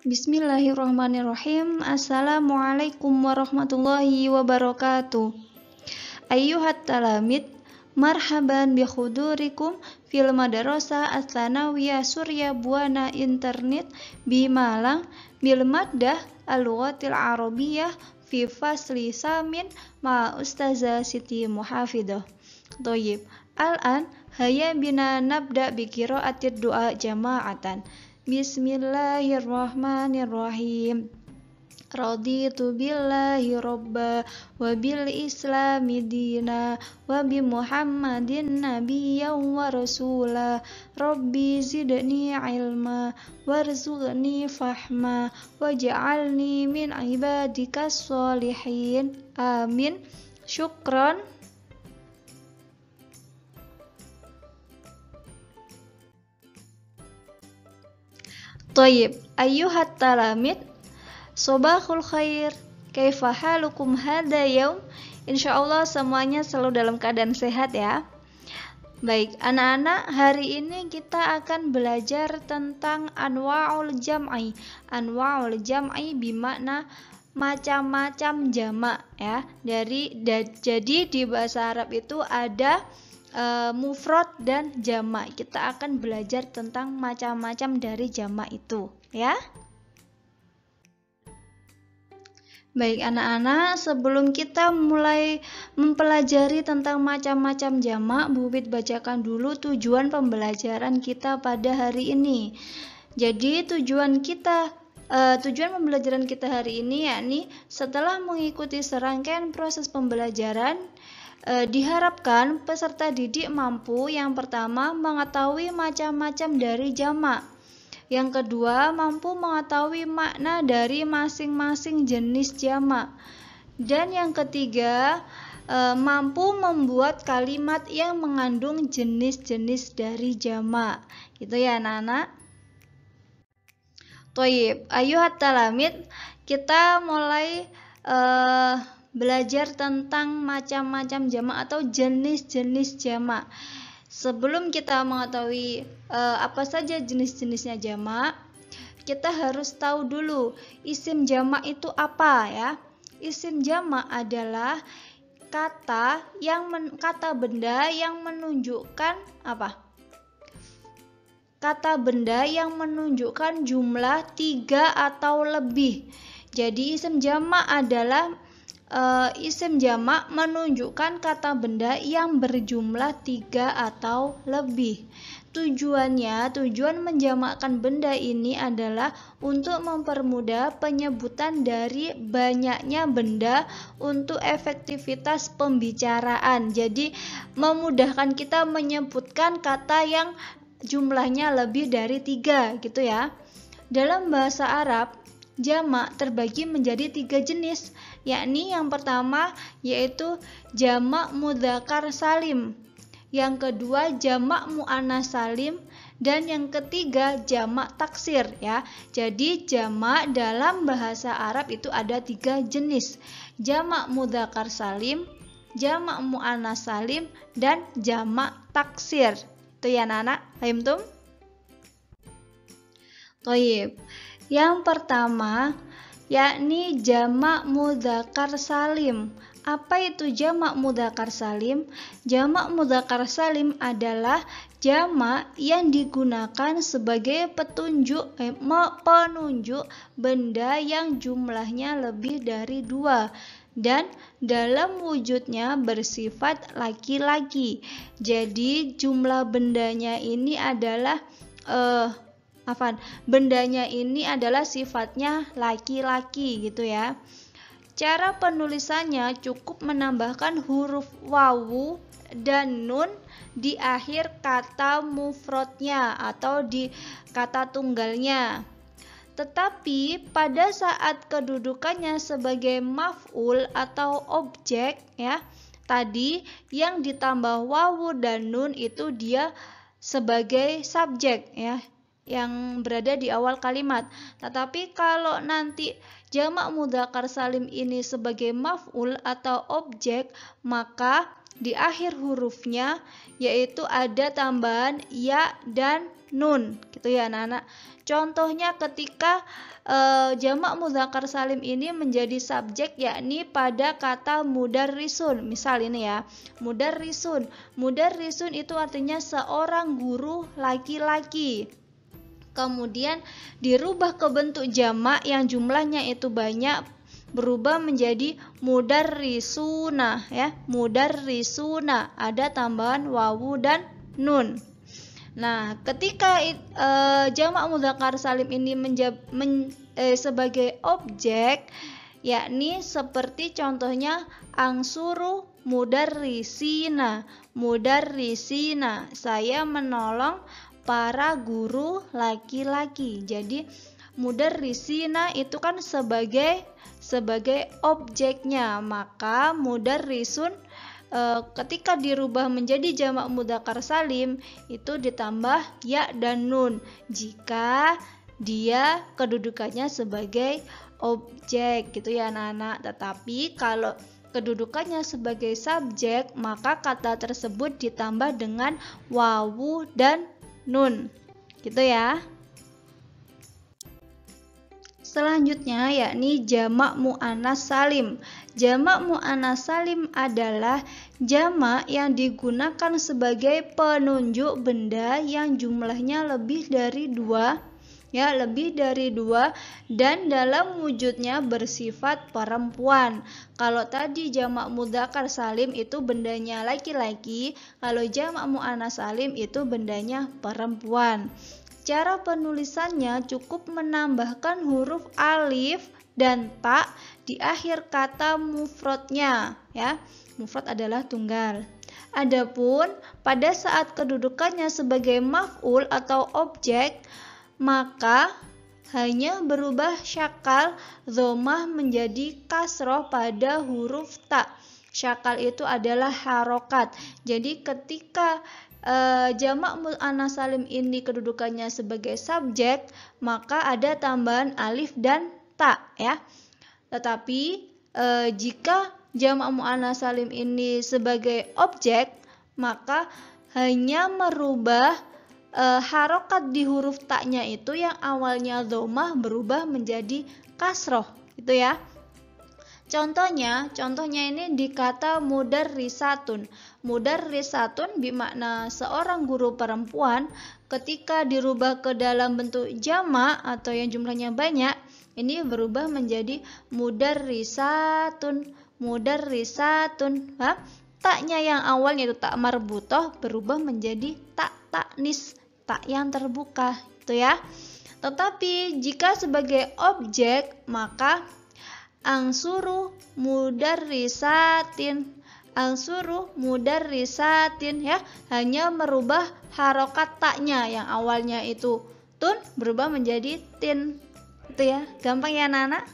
Bismillahirrahmanirrahim. Assalamualaikum warahmatullahi wabarakatuh. Ayyuhat talamid, marhaban bi khudurikum fil madrasah ats-tsanawiyah Surya Buana Internet bi Malang bil maddah al-lughatil arabiyyah fi fasli samin ma Ustazah Siti Muhafidah. Thayyib. Al-an hayya bina nabda bi qiraatid du'a jama'atan. Bismillahirrahmanirrahim. Raditu billahi robba wa bil islami dina wa bi muhammadin nabiyyan wa rasula. Rabbi zidni ilma warzuqni fahma waj'alni min ibadikas sholihin. Amin. Syukran. Thayyib. Ayyuhat talamid, sobahul khair. Kaifa halukum hadha yaum? Insyaallah semuanya selalu dalam keadaan sehat ya. Baik, anak-anak, hari ini kita akan belajar tentang anwa'ul jam'i. Anwa'ul jam'i bermakna macam-macam jamak ya. Jadi di bahasa Arab itu ada mufrad dan jamak. Kita akan belajar tentang macam-macam dari jamak itu ya. Baik anak-anak, sebelum kita mulai mempelajari tentang macam-macam jamak, Bu Wid bacakan dulu tujuan pembelajaran kita pada hari ini. Jadi tujuan pembelajaran kita hari ini yakni setelah mengikuti serangkaian proses pembelajaran, diharapkan peserta didik mampu yang pertama mengetahui macam-macam dari jamak. Yang kedua, mampu mengetahui makna dari masing-masing jenis jamak. Dan yang ketiga, mampu membuat kalimat yang mengandung jenis-jenis dari jamak. Gitu ya anak-anak. Thayyib, ayyuhat talamid, kita mulai belajar tentang macam-macam jamak atau jenis-jenis jamak. Sebelum kita mengetahui apa saja jenis-jenisnya jamak, kita harus tahu dulu isim jamak itu apa ya. Isim jamak adalah kata benda yang menunjukkan apa? Kata benda yang menunjukkan jumlah 3 atau lebih. Jadi isim jamak adalah isim jamak menunjukkan kata benda yang berjumlah 3 atau lebih. Tujuan menjamakkan benda ini adalah untuk mempermudah penyebutan dari banyaknya benda untuk efektivitas pembicaraan. Jadi memudahkan kita menyebutkan kata yang jumlahnya lebih dari 3 gitu ya. Dalam bahasa Arab, jamak terbagi menjadi 3 jenis, yakni yang pertama yaitu jamak mudzakkar salim, yang kedua jamak muannats salim, dan yang ketiga jamak taksir ya. Jadi jamak dalam bahasa Arab itu ada 3 jenis, jamak mudzakkar salim, jamak muannats salim, dan jamak taksir. Itu ya anak-anak, paham tum? Thayyib. Yang pertama yakni jamak mudzakkar salim. Apa itu jamak mudzakkar salim? Jamak mudzakkar salim adalah jamak yang digunakan sebagai penunjuk benda yang jumlahnya lebih dari 2 dan dalam wujudnya bersifat laki-laki. Jadi jumlah bendanya ini adalah bendanya ini adalah sifatnya laki-laki gitu ya. Cara penulisannya cukup menambahkan huruf wawu dan nun di akhir kata mufradnya atau di kata tunggalnya. Tetapi pada saat kedudukannya sebagai maf'ul atau objek ya, tadi yang ditambah wawu dan nun itu dia sebagai subjek ya, yang berada di awal kalimat. Tetapi kalau nanti jamak mudzakkar salim ini sebagai maf'ul atau objek, maka di akhir hurufnya yaitu ada tambahan ya dan nun, gitu ya anak-anak. Contohnya ketika jamak mudzakkar salim ini menjadi subjek yakni pada kata mudarrisun. Misal ini ya, mudarrisun. Mudarrisun itu artinya seorang guru laki-laki. Kemudian dirubah ke bentuk jamak yang jumlahnya itu banyak, berubah menjadi mudarrisuna ya, mudarrisuna. Ada tambahan wawu dan nun. Nah, ketika jamak mudzakkar salim ini sebagai objek, yakni seperti contohnya angsuru mudarrisina, mudarrisina. Saya menolong para guru laki-laki. Jadi mudarrisina itu kan sebagai objeknya, maka mudarrisun ketika dirubah menjadi jamak mudzakkar salim itu ditambah ya dan nun jika dia kedudukannya sebagai objek, gitu ya anak-anak. Tetapi kalau kedudukannya sebagai subjek, maka kata tersebut ditambah dengan wawu dan nun, gitu ya. Selanjutnya yakni jamak muannas salim. Jamak muannas salim adalah jamak yang digunakan sebagai penunjuk benda yang jumlahnya lebih dari dua, ya, lebih dari dua, dan dalam wujudnya bersifat perempuan. Kalau tadi jamak mudzakkar salim itu bendanya laki-laki, kalau jamak muannas salim itu bendanya perempuan. Cara penulisannya cukup menambahkan huruf alif dan ta di akhir kata mufradnya, ya. Mufrad adalah tunggal. Adapun pada saat kedudukannya sebagai maf'ul atau objek, maka hanya berubah syakal dhammah menjadi kasroh pada huruf ta. Syakal itu adalah harokat. Jadi ketika jamak muannas salim ini kedudukannya sebagai subjek, maka ada tambahan alif dan ta, ya. Tetapi jika jamak muannas salim ini sebagai objek, maka hanya merubah harokat di huruf ta-nya itu yang awalnya dhammah berubah menjadi kasroh, gitu ya. Contohnya ini di kata mudarrisatun. Mudarrisatun bermakna seorang guru perempuan. Ketika dirubah ke dalam bentuk jamak atau yang jumlahnya banyak, ini berubah menjadi mudarrisatun. Mudarrisatun. Tak-nya yang awalnya itu tak marbutoh berubah menjadi tak taknis, tak yang terbuka, itu ya. Tetapi jika sebagai objek, maka angsuru mudarrisatin, angsuru mudarrisatin, ya, hanya merubah harokat taknya yang awalnya itu tun berubah menjadi tin, itu ya. Gampang ya anak-anak.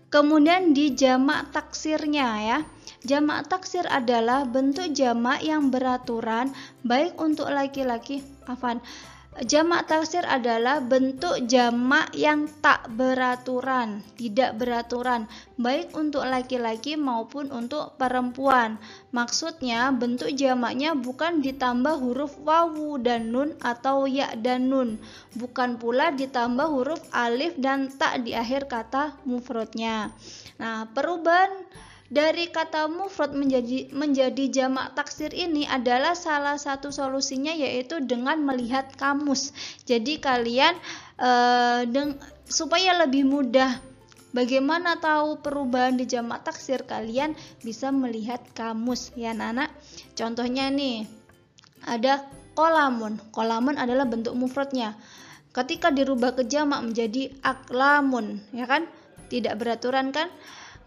Kemudian di jamak taksirnya, ya. Jamak taksir adalah bentuk jamak yang beraturan baik untuk laki-laki. Jamak taksir adalah bentuk jamak yang tak beraturan, tidak beraturan, baik untuk laki-laki maupun untuk perempuan. Maksudnya bentuk jamaknya bukan ditambah huruf wawu dan nun atau ya dan nun, bukan pula ditambah huruf alif dan ta di akhir kata mufradnya. Nah, perubahan dari kata mufrad menjadi jamak taksir ini adalah salah satu solusinya yaitu dengan melihat kamus. Jadi kalian supaya lebih mudah bagaimana tahu perubahan di jamak taksir, kalian bisa melihat kamus, ya anak-anak. Contohnya nih, ada kolamun. Kolamun adalah bentuk mufradnya. Ketika dirubah ke jamak menjadi aklamun, ya kan? Tidak beraturan kan?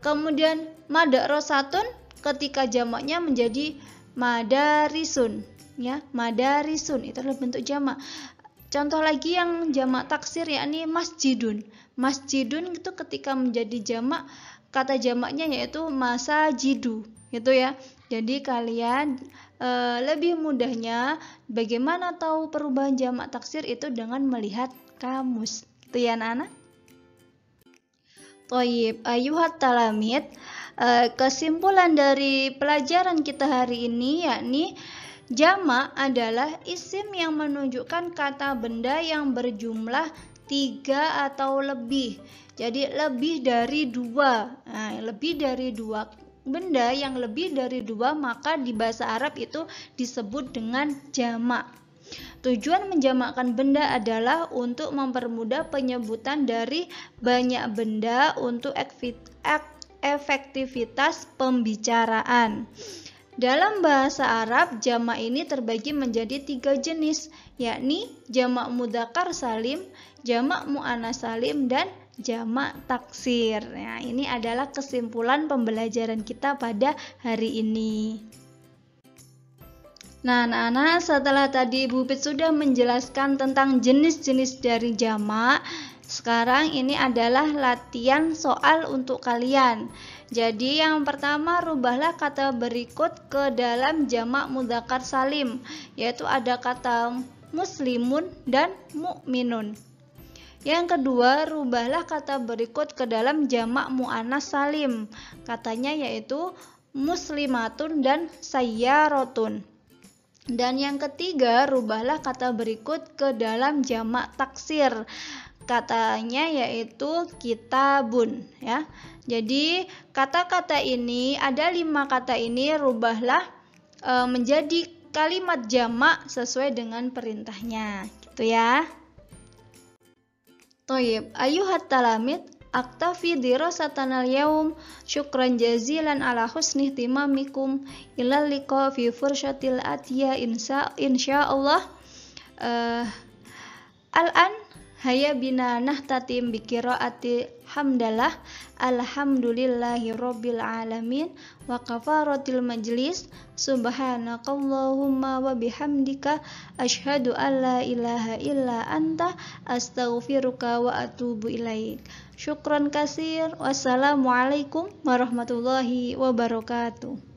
Kemudian madrasatun ketika jamaknya menjadi madarisun, ya, madarisun itu adalah bentuk jamak. Contoh lagi yang jamak taksir yakni masjidun. Masjidun itu ketika menjadi jamak, kata jamaknya yaitu masajidu, gitu ya. Jadi kalian lebih mudahnya bagaimana tahu perubahan jamak taksir itu dengan melihat kamus, gitu ya anak-anak. Toyib, ayuhat talamid, kesimpulan dari pelajaran kita hari ini yakni Jamak adalah isim yang menunjukkan kata benda yang berjumlah 3 atau lebih. Jadi lebih dari 2. Nah, lebih dari 2 benda yang lebih dari 2 maka di bahasa Arab itu disebut dengan jamak. Tujuan menjamakkan benda adalah untuk mempermudah penyebutan dari banyak benda untuk efektivitas pembicaraan. Dalam bahasa Arab, jamak ini terbagi menjadi 3 jenis, yakni jamak mudzakkar salim, jamak muannats salim, dan jamak taksir. Nah, ini adalah kesimpulan pembelajaran kita pada hari ini. Nah, anak-anak, setelah tadi Ibu Pit sudah menjelaskan tentang jenis-jenis dari jamak, sekarang ini adalah latihan soal untuk kalian. Jadi yang pertama, rubahlah kata berikut ke dalam jamak mudzakkar salim, yaitu ada kata muslimun dan mukminun. Yang kedua, rubahlah kata berikut ke dalam jamak muannats salim, katanya yaitu muslimatun dan sayyarotun. Dan yang ketiga, rubahlah kata berikut ke dalam jamak taksir, katanya yaitu kitabun, ya. Jadi kata-kata ini, ada 5 kata ini, rubahlah menjadi kalimat jamak sesuai dengan perintahnya, gitu ya. Thayyib, ayyuhat talamid, aktafi dirasatanal yaum, syukran jazilan ala husni ihtimamikum, ilal liqa fi fursyatil atiyah insyaallah. Al-an haya bina nahtatim bi qiraati hamdalah alhamdulillahi rabbil alamin wa kafaratil majlis subhanakallahumma wa bihamdika asyhadu an la ilaha illa anta astaghfiruka wa atubu ilaik. Syukran kasir. Wassalamualaikum warahmatullahi wabarakatuh.